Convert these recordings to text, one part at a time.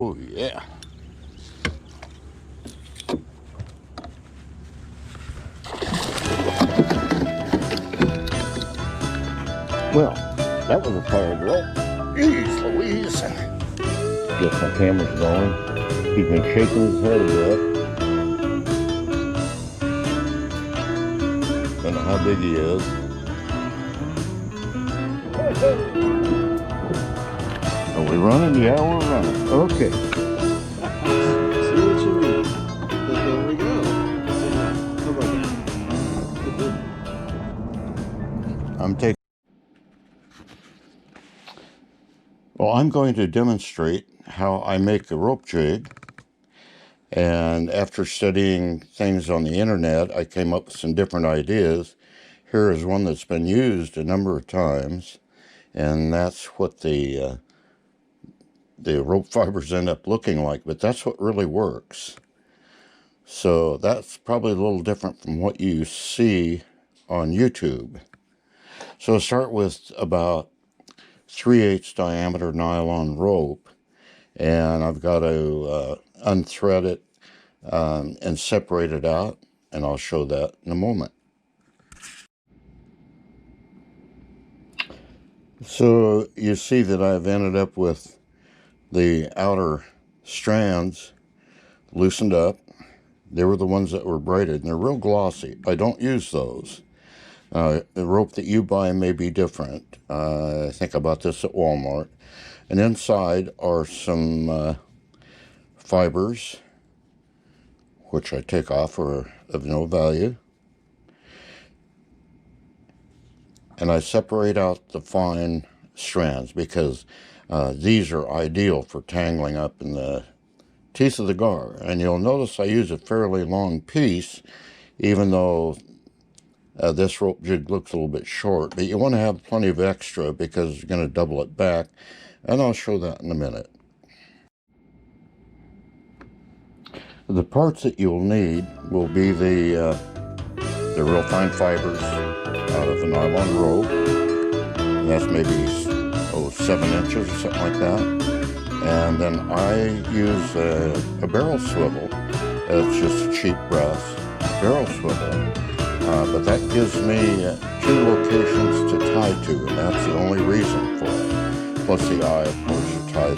Oh yeah. Well, that was a fire drill. Jeez Louise. Get my cameras going. He's been shaking his head a bit. Don't know how big he is. Are we running? Yeah, we're running. Okay. See what you mean. But there we go. How about that? Well, I'm going to demonstrate how I make a rope jig. And after studying things on the internet, I came up with some different ideas. Here is one that's been used a number of times, and that's what the rope fibers end up looking like, but that's what really works. So that's probably a little different from what you see on YouTube. So I'll start with about 3/8 diameter nylon rope, and I've got to unthread it and separate it out, and I'll show that in a moment. So you see that I've ended up with the outer strands loosened up. They were the ones that were braided, and they're real glossy. I don't use those. The rope that you buy may be different. I think I bought this at Walmart. And inside are some fibers, which I take off are of no value. And I separate out the fine strands because these are ideal for tangling up in the teeth of the gar. And you'll notice I use a fairly long piece, even though this rope jig looks a little bit short, but you want to have plenty of extra because you're going to double it back, and I'll show that in a minute. The parts that you'll need will be the real fine fibers out of a nylon rope. And that's maybe 7 inches or something like that. And then I use a barrel swivel. It's just a cheap brass barrel swivel. But that gives me 2 locations to tie to, and that's the only reason for it. Plus the eye, of course, to tie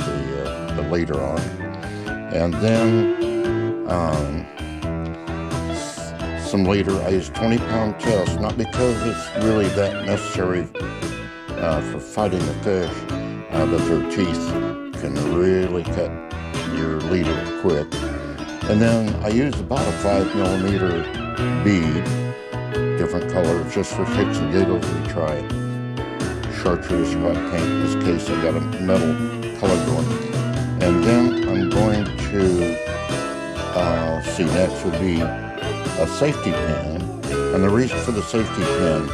the leader on. And then some leader. I use 20-pound test, not because it's really that necessary for fighting the fish, but their teeth can really cut your leader quick. And then I use about a 5mm bead, different colors, just for kicks and giggles. We try chartreuse hot paint. In this case, I've got a metal color going. And then I'm going to see next would be a safety pin. And the reason for the safety pin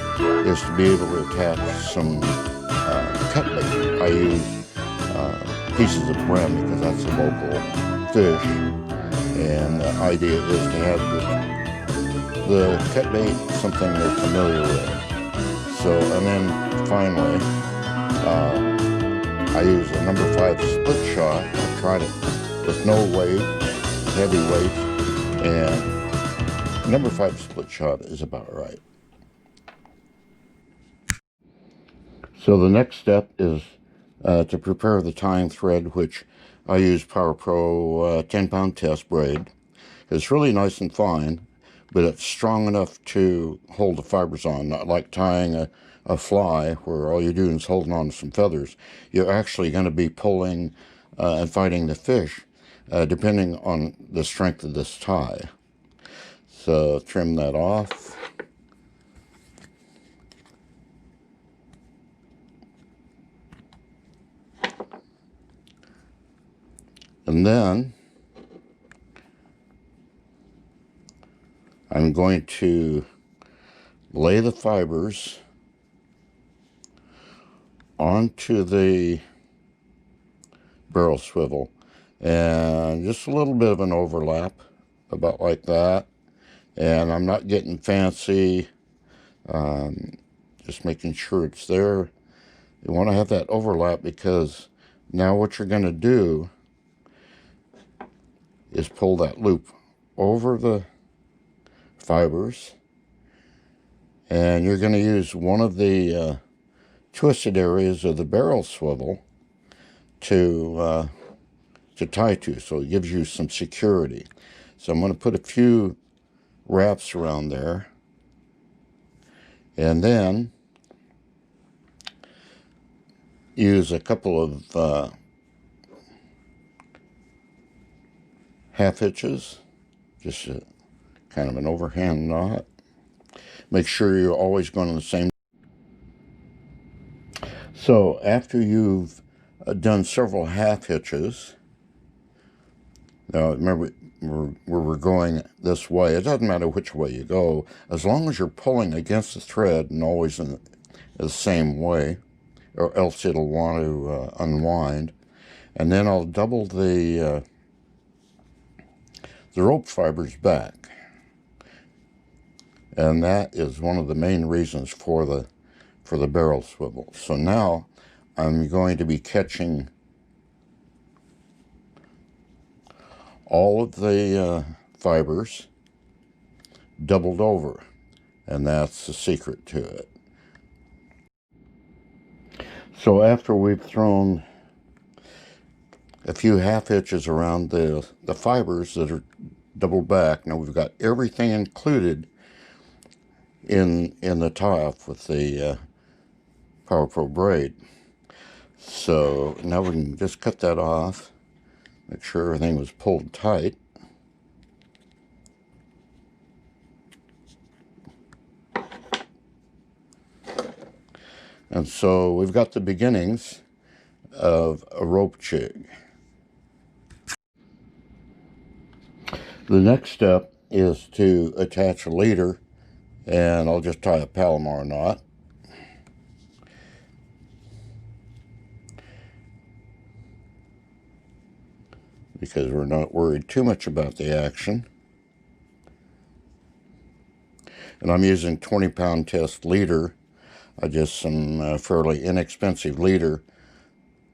is to be able to attach some cut bait. I use pieces of brim because that's a local fish. And the idea is to have the cut bait something they're familiar with. So, and then finally, I use a number 5 split shot. I tried it with no weight, heavy weight, and number 5 split shot is about right. So the next step is to prepare the tying thread, which I use Power Pro 10-pound test braid. It's really nice and fine, but it's strong enough to hold the fibers on, not like tying a fly where all you're doing is holding on to some feathers. You're actually going to be pulling and fighting the fish, depending on the strength of this tie. So trim that off. And then I'm going to lay the fibers onto the barrel swivel, and just a little bit of an overlap, about like that. And I'm not getting fancy, just making sure it's there. You want to have that overlap because now what you're going to do is pull that loop over the fibers, and you're going to use one of the twisted areas of the barrel swivel to tie to, so it gives you some security. So I'm going to put a few wraps around there, and then use a couple of half hitches, just kind of an overhand knot. Make sure you're always going on the same. So after you've done several half hitches, now remember we're going this way. It doesn't matter which way you go, as long as you're pulling against the thread and always in the same way, or else it'll want to unwind. And then I'll double the rope fibers back, and that is one of the main reasons for the barrel swivel. So now I'm going to be catching all of the fibers doubled over, and that's the secret to it. So after we've thrown a few half hitches around the fibers that are doubled back, now we've got everything included in the tie-off with the Power Pro braid. So now we can just cut that off, make sure everything was pulled tight. And so we've got the beginnings of a rope jig. The next step is to attach a leader, and I'll just tie a Palomar knot. Because we're not worried too much about the action. And I'm using 20-pound test leader. Just some fairly inexpensive leader.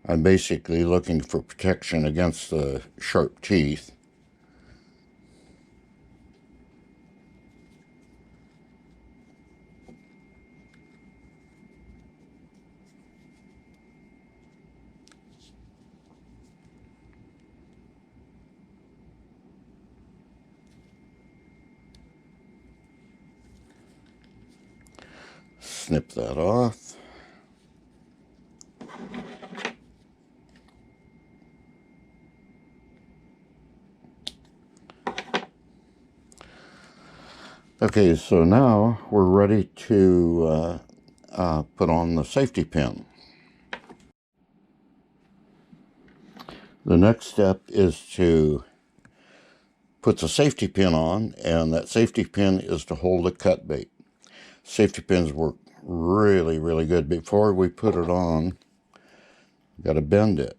I'm basically looking for protection against the sharp teeth. Snip that off. Okay, so now we're ready to put on the safety pin. The next step is to put the safety pin on, and that safety pin is to hold the cut bait. Safety pins work really, really good. Before we put it on, we've got to bend it.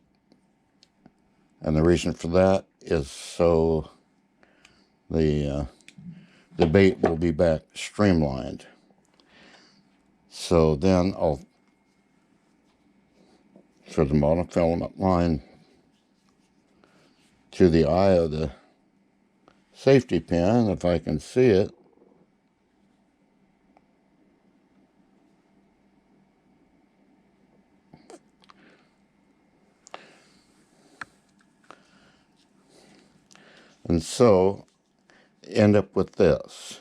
And the reason for that is so the bait will be back streamlined. So then I'll thread the monofilament line to the eye of the safety pin, if I can see it. And so end up with this.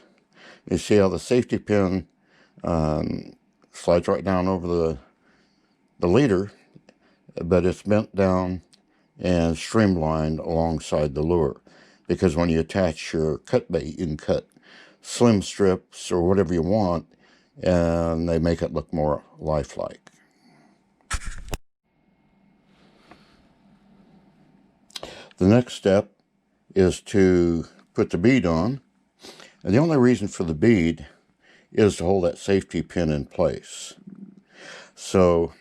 You see how the safety pin slides right down over the leader, but it's bent down and streamlined alongside the lure. Because when you attach your cut bait, you can cut slim strips or whatever you want, and they make it look more lifelike. The next step is to put the bead on, and the only reason for the bead is to hold that safety pin in place. So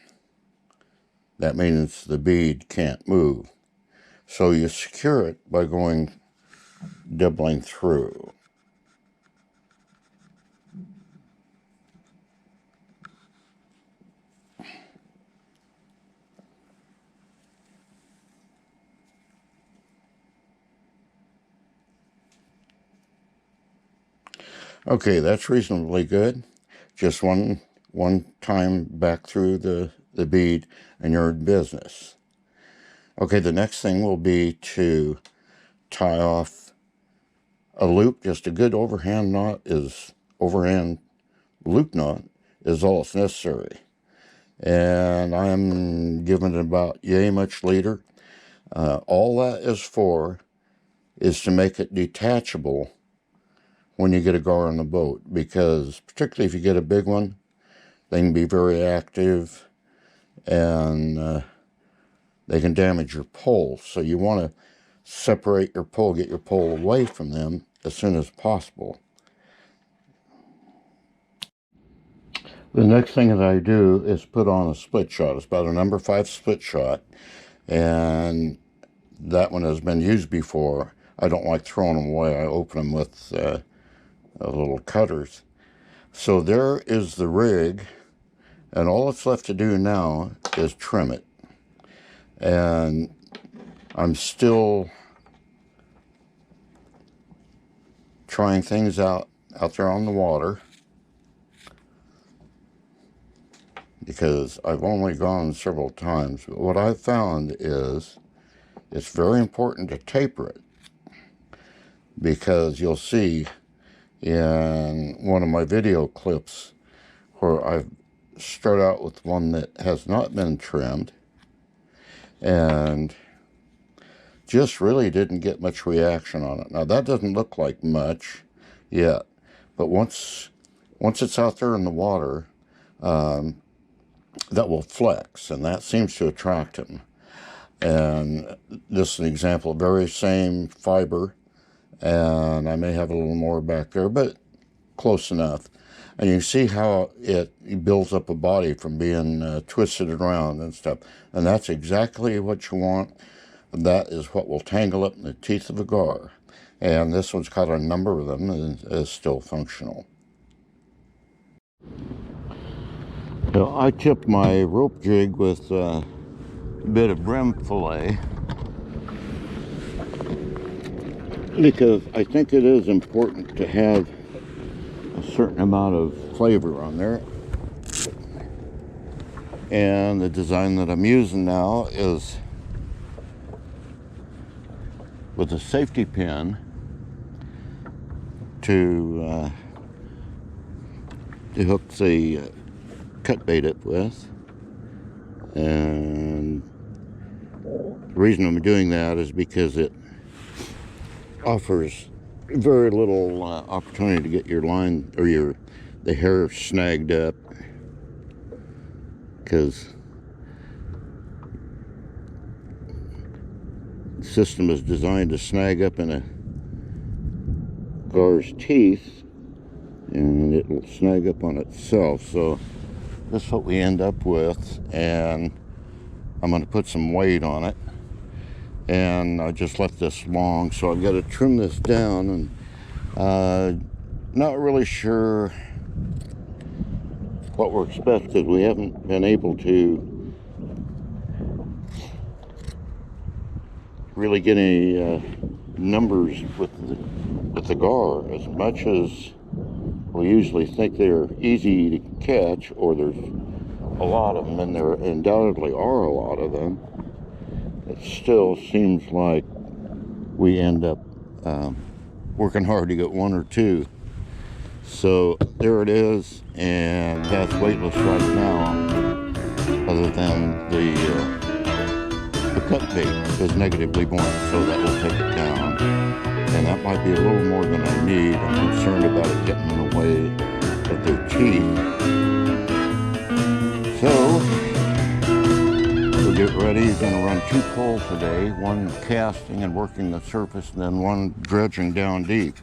that means the bead can't move. So you secure it by going doubling through. Okay, that's reasonably good. Just one time back through the bead and you're in business. Okay, the next thing will be to tie off a loop. Just a good overhand loop knot is all that's necessary. And I'm giving it about yay much later. All that is to make it detachable when you get a gar on the boat, because particularly if you get a big one, they can be very active and they can damage your pole. So you want to separate your pole, get your pole away from them as soon as possible. The next thing that I do is put on a split shot. It's about a number 5 split shot, and that one has been used before. I don't like throwing them away. I open them with little cutters. So there is the rig, and all that's left to do now is trim it. And I'm still trying things out there on the water, because I've only gone several times. But what I've found is it's very important to taper it, because you'll see in one of my video clips where I start out with one that has not been trimmed and just really didn't get much reaction on it. Now that doesn't look like much yet, but once it's out there in the water, that will flex, and that seems to attract him. And this is an example, very same fiber, and I may have a little more back there, but close enough. And you see how it builds up a body from being twisted around and stuff. And that's exactly what you want. That is what will tangle up in the teeth of a gar. And this one's got a number of them and is still functional. Now, I tipped my rope jig with a bit of brim fillet, because I think it is important to have a certain amount of flavor on there. And the design that I'm using now is with a safety pin to hook the cut bait up with. And the reason I'm doing that is because it offers very little opportunity to get your line or the hair snagged up, because the system is designed to snag up in a gar's teeth, and it will snag up on itself. So this is what we end up with, and I'm going to put some weight on it. And I just left this long, so I've got to trim this down, and not really sure what we're expected. We haven't been able to really get any numbers with the gar, as much as we usually think they're easy to catch, or there's a lot of them, and there undoubtedly are a lot of them. It still seems like we end up working hard to get one or two. So there it is, and that's weightless right now, other than the cut bait is negatively buoyant, so that will take it down. And that might be a little more than I need. I'm concerned about it getting in the way of their teeth. So we'll get ready. We're going to run 2 poles today, one casting and working the surface, and then one dredging down deep.